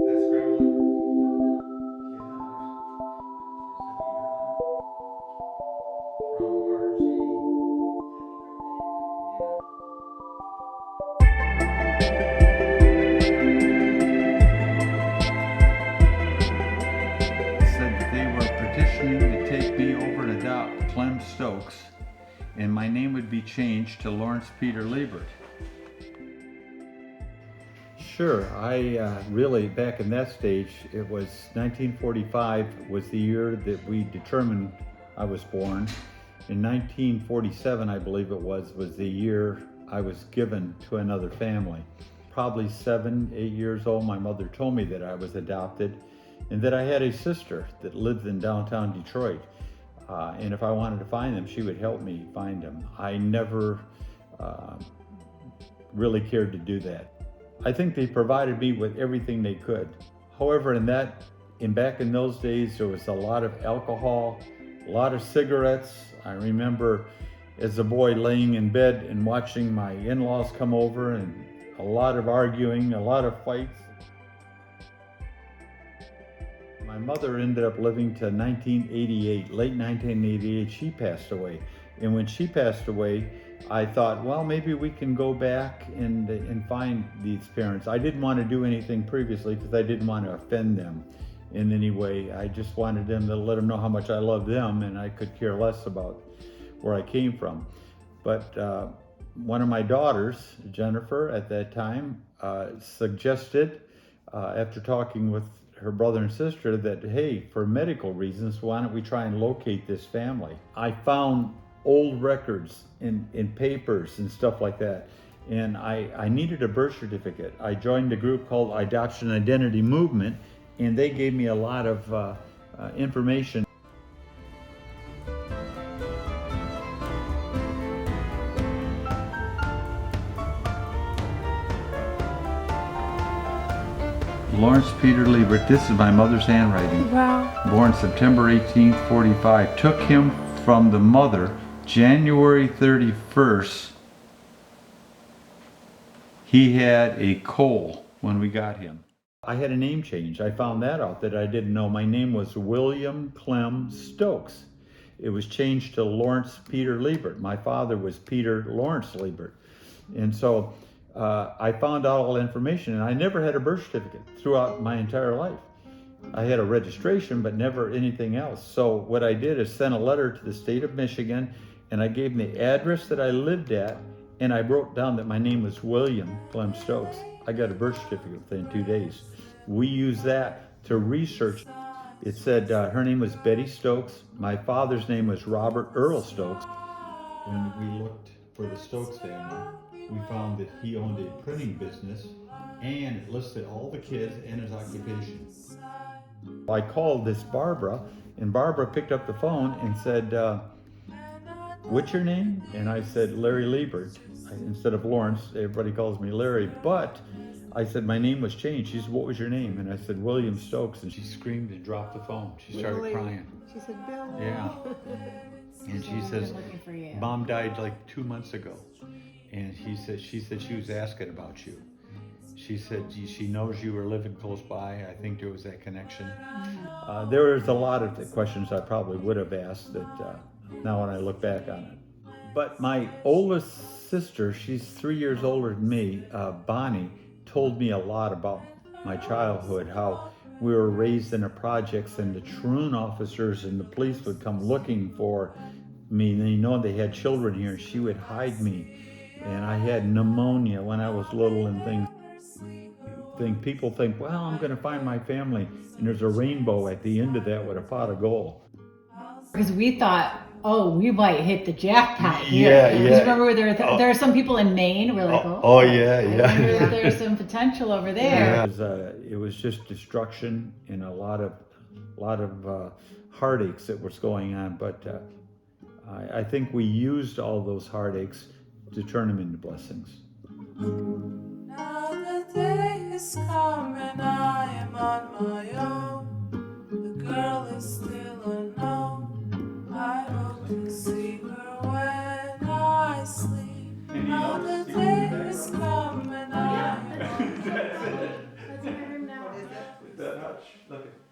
That's scrambled egg. From Margie. Said that they were petitioning to take me over and adopt Clem Stokes, and my name would be changed to Lawrence Peter Liebert. Sure, I really, back in that stage, it was 1945 was the year that we determined I was born. In 1947, I believe it was the year I was given to another family. Probably 7, 8 years old, my mother told me that I was adopted and that I had a sister that lived in downtown Detroit. And if I wanted to find them, she would help me find them. I never really cared to do that. I think they provided me with everything they could. However, back in those days, there was a lot of alcohol, a lot of cigarettes. I remember as a boy laying in bed and watching my in-laws come over, and a lot of arguing, a lot of fights. My mother ended up living to 1988, late 1988, she passed away. And when she passed away, I thought, well, maybe we can go back and find these parents. I didn't want to do anything previously because I didn't want to offend them in any way. I just wanted them to let them know how much I love them, and I could care less about where I came from. But one of my daughters, Jennifer, at that time, suggested, after talking with her brother and sister, that, hey, for medical reasons, why don't we try and locate this family? I found old records in papers and stuff like that, and I needed a birth certificate. I joined a group called Adoption Identity Movement, and they gave me a lot of information. Lawrence Peter Liebert, this is my mother's handwriting. Wow. Born September 18th, 45. Took him from the mother January 31st. He had a coal when we got him. I had a name change. I found that out that I didn't know. My name was William Clem Stokes. It was changed to Lawrence Peter Liebert. My father was Peter Lawrence Liebert. And so I found out all the information, and I never had a birth certificate throughout my entire life. I had a registration, but never anything else. So what I did is send a letter to the state of Michigan, and I gave them the address that I lived at, and I wrote down that my name was William Clem Stokes. I got a birth certificate within 2 days. We used that to research. It said her name was Betty Stokes. My father's name was Robert Earl Stokes. When we looked for the Stokes family, we found that he owned a printing business, and it listed all the kids and his occupation. I called this Barbara, and Barbara picked up the phone and said, what's your name? And I said, Larry Liebert. Instead of Lawrence, everybody calls me Larry, but I said my name was changed. She said, what was your name? And I said, William Stokes, and she screamed and dropped the phone. She started crying. She said, Bill. Yeah. And she says, Mom died like 2 months ago. And she said she was asking about you. She said she knows you were living close by. I think there was that connection. There was a lot of the questions I probably would have asked that now when I look back on it. But my oldest sister, she's 3 years older than me, Bonnie, told me a lot about my childhood, how we were raised in the projects, and the truant officers and the police would come looking for me, and they know they had children here, and she would hide me. And I had pneumonia when I was little and things. People think, well, I'm going to find my family, and there's a rainbow at the end of that with a pot of gold. Because we thought, oh, we might hit the jackpot here. Yeah. Because remember, there are some people in Maine. We're like, Yeah. there's some potential over there. Yeah. It was just destruction and a lot of heartaches that was going on. But I think we used all those heartaches to turn them into blessings. Now the day is come and I am on my own. The girl is still unknown. I hope to see her when I sleep. Now the day is come and I am on my own. touch. Look at